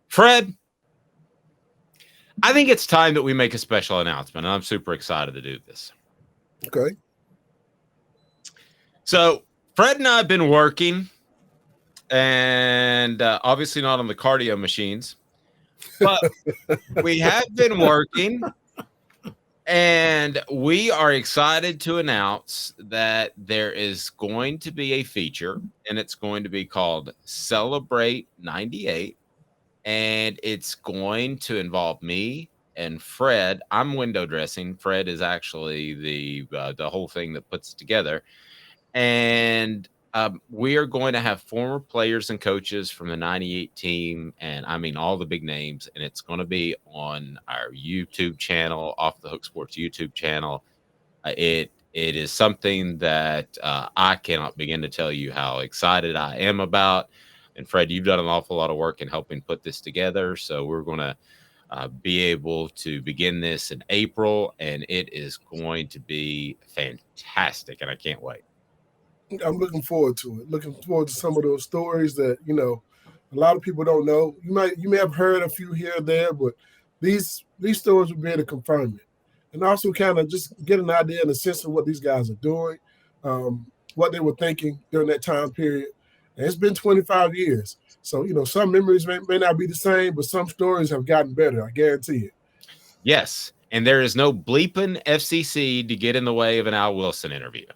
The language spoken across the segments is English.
Fred, I think it's time that we make a special announcement, and I'm super excited to do this. Okay. So, Fred and I have been working, and obviously not on the cardio machines, but we have been working, and we are excited to announce that there is going to be a feature, and it's going to be called Celebrate 98. And it's going to involve me and Fred. I'm window dressing. Fred is actually the whole thing that puts it together. And we are going to have former players and coaches from the 98 team, and I mean all the big names, and it's going to be on our YouTube channel, Off the Hook Sports YouTube channel. It is something that I cannot begin to tell you how excited I am about. And Fred, you've done an awful lot of work in helping put this together. So we're going to be able to begin this in April, and it is going to be fantastic. And I can't wait. I'm looking forward to it. Looking forward to some of those stories that, a lot of people don't know. You may have heard a few here or there, but these stories will be able to confirm it. And also kind of just get an idea and a sense of what these guys are doing, what they were thinking during that time period. And it's been 25 years. So, some memories may not be the same, but some stories have gotten better. I guarantee it. Yes. And there is no bleeping FCC to get in the way of an Al Wilson interview.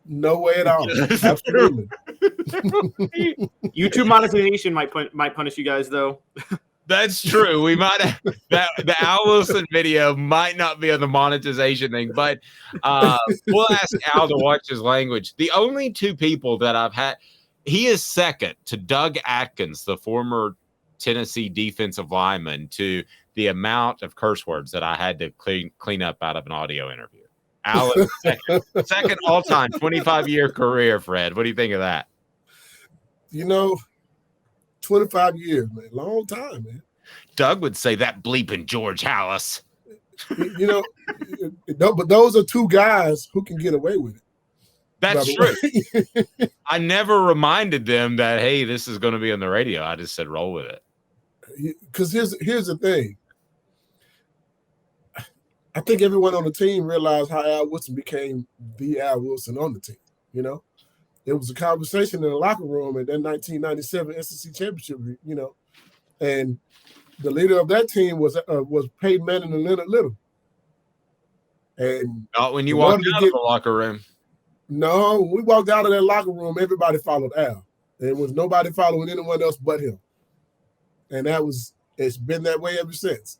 No way at all. Absolutely. YouTube monetization might punish you guys, though. That's true. We might have the Al Wilson video might not be on the monetization thing, but we'll ask Al to watch his language. The only two people that I've had, he is second to Doug Atkins, the former Tennessee defensive lineman, to the amount of curse words that I had to clean up out of an audio interview. Al is second all time, 25-year career. Fred, what do you think of that? 25 years, man. Long time, man. Doug would say that bleeping George Hallis. But those are two guys who can get away with it. That's true. I never reminded them that, hey, this is going to be on the radio. I just said roll with it. Because here's the thing. I think everyone on the team realized how Al Wilson became the Al Wilson on the team, It was a conversation in the locker room at that 1997 SEC championship, and the leader of that team was Peyton Manning and Leonard Little. And not when you walked out of the locker room. No, we walked out of that locker room, everybody followed Al. There was nobody following anyone else but him. And it's been that way ever since.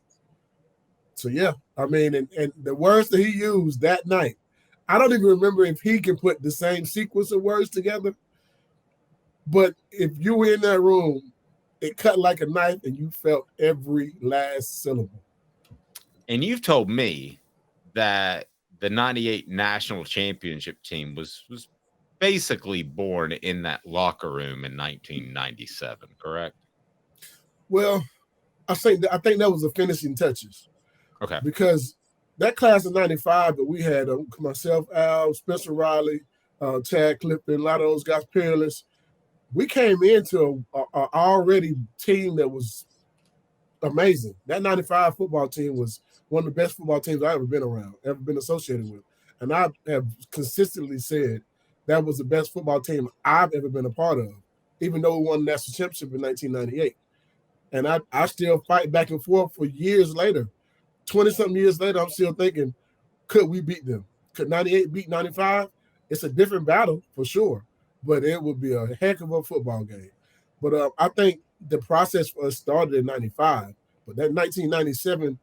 So, yeah, I mean, and the words that he used that night, I don't even remember if he can put the same sequence of words together. But if you were in that room, it cut like a knife and you felt every last syllable. And you've told me that the 98 national championship team was basically born in that locker room in 1997, correct? Well, I think that was the finishing touches. Okay. Because that class of 95 that we had, myself, Al, Spencer Riley, Chad Clifton, a lot of those guys, Peerless, we came into a already team that was amazing. That 95 football team was one of the best football teams I've ever been around, ever been associated with. And I have consistently said that was the best football team I've ever been a part of, even though we won the national championship in 1998. And I still fight back and forth for years later. 20-something years later, I'm still thinking, could we beat them? Could 98 beat 95? It's a different battle for sure, but it would be a heck of a football game. But I think the process for us started in 95, but that 1997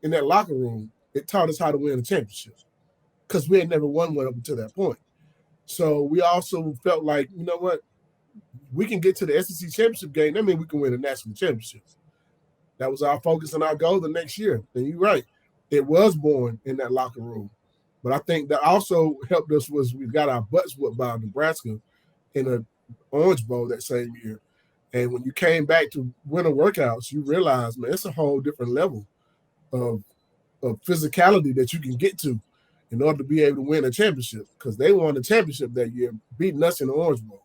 in that locker room, it taught us how to win a championship because we had never won one up until that point. So we also felt like, you know what? We can get to the SEC championship game. That means we can win a national championship. That was our focus and our goal the next year. And you're right. It was born in that locker room. But I think that also helped us was we got our butts whooped by Nebraska in an Orange Bowl that same year. And when you came back to winter workouts, you realize, man, it's a whole different level of physicality that you can get to in order to be able to win a championship because they won the championship that year, beating us in the Orange Bowl.